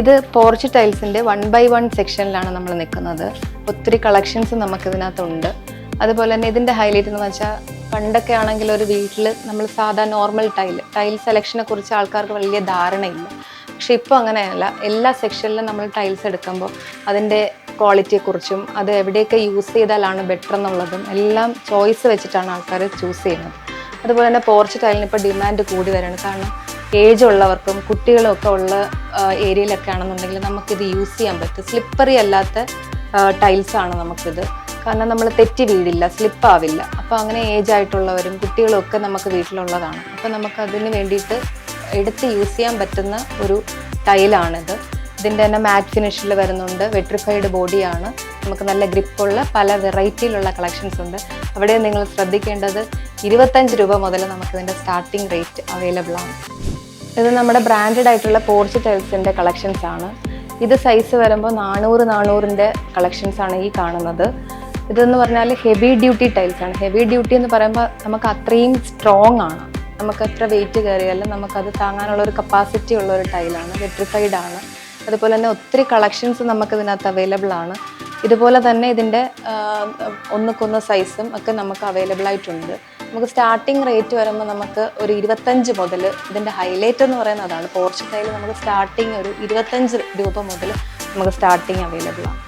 ഇത് porch ടൈൽസിൻ്റെ 1x1 സെക്ഷനിലാണ് നമ്മൾ നിൽക്കുന്നത്. ഒത്തിരി കളക്ഷൻസ് നമുക്കിതിനകത്തുണ്ട്. അതുപോലെ തന്നെ ഇതിൻ്റെ ഹൈലൈറ്റ് എന്ന് വെച്ചാൽ പണ്ടൊക്കെ ആണെങ്കിൽ ഒരു വീട്ടിൽ നമ്മൾ സാധാ നോർമൽ ടൈൽ സെലക്ഷനെ കുറിച്ച് ആൾക്കാർക്ക് വലിയ ധാരണയില്ല. പക്ഷെ ഇപ്പോൾ അങ്ങനെയല്ല. എല്ലാ സെക്ഷനിലും നമ്മൾ ടൈൽസ് എടുക്കുമ്പോൾ അതിൻ്റെ ക്വാളിറ്റിയെക്കുറിച്ചും അത് എവിടെയൊക്കെ യൂസ് ചെയ്താലാണ് ബെറ്റർ എന്നുള്ളതും എല്ലാം ചോയ്സ് വെച്ചിട്ടാണ് ആൾക്കാർ ചൂസ് ചെയ്യുന്നത്. അതുപോലെ തന്നെ പോർച്ച് ടൈലിന് ഇപ്പോൾ ഡിമാൻഡ് കൂടി വരികയാണ്. കാരണം ഏജ് ഉള്ളവർക്കും കുട്ടികളും ഒക്കെ ഉള്ള ഏരിയയിലൊക്കെ ആണെന്നുണ്ടെങ്കിൽ നമുക്കിത് യൂസ് ചെയ്യാൻ പറ്റും. സ്ലിപ്പറി അല്ലാത്ത ടൈൽസാണ് നമുക്കിത്. കാരണം നമ്മൾ തെറ്റി വീഴില്ല, സ്ലിപ്പാവില്ല. അപ്പോൾ അങ്ങനെ ഏജ് ആയിട്ടുള്ളവരും കുട്ടികളും ഒക്കെ നമുക്ക് വീട്ടിലുള്ളതാണ്. അപ്പോൾ നമുക്കതിന് വേണ്ടിയിട്ട് എടുത്ത് യൂസ് ചെയ്യാൻ പറ്റുന്ന ഒരു ടൈലാണിത്. ഇതിൻ്റെ തന്നെ മാറ്റ് ഫിനിഷിൽ വരുന്നുണ്ട്. വെട്രിഫൈഡ് ബോഡിയാണ്. നമുക്ക് നല്ല ഗ്രിപ്പുള്ള പല വെറൈറ്റിയിലുള്ള കളക്ഷൻസ് ഉണ്ട്. അവിടെ നിങ്ങൾ ശ്രദ്ധിക്കേണ്ടത് 25 രൂപ മുതൽ നമുക്കിതിൻ്റെ സ്റ്റാർട്ടിംഗ് റേറ്റ് അവൈലബിൾ ആണ്. ഇത് നമ്മുടെ ബ്രാൻഡഡ് ആയിട്ടുള്ള പോർച്ച് ടൈൽസിൻ്റെ കളക്ഷൻസ് ആണ്. ഇത് സൈസ് വരുമ്പോൾ 400 കളക്ഷൻസ് ആണ് ഈ കാണുന്നത്. ഇതെന്ന് പറഞ്ഞാൽ ഹെവി ഡ്യൂട്ടി ടൈൽസ് ആണ്. ഹെവി ഡ്യൂട്ടി എന്ന് പറയുമ്പോൾ നമുക്ക് അത്രയും സ്ട്രോങ് ആണ്. നമുക്ക് എത്ര വെയിറ്റ് കയറിയാലും നമുക്കത് താങ്ങാനുള്ള ഒരു കപ്പാസിറ്റി ഉള്ള ഒരു ടൈലാണ്. വെട്രിഫൈഡ് ആണ്. അതുപോലെ തന്നെ ഒത്തിരി കളക്ഷൻസ് നമുക്ക് ഇതിനകത്ത് അവൈലബിൾ ആണ്. ഇതുപോലെ തന്നെ ഇതിൻ്റെ ഒന്നുക്കൊന്ന് സൈസും ഒക്കെ നമുക്ക് അവൈലബിൾ ആയിട്ടുണ്ട്. നമുക്ക് സ്റ്റാർട്ടിങ് റേറ്റ് വരുമ്പോൾ നമുക്ക് ഒരു 25 മുതൽ, ഇതിൻ്റെ ഹൈലൈറ്റ് എന്ന് പറയുന്നത് അതാണ്. പോർച്ച് ടൈൽ നമുക്ക് സ്റ്റാർട്ടിങ് ഒരു 25 രൂപ മുതൽ നമുക്ക് സ്റ്റാർട്ടിങ് അവൈലബിൾ ആണ്.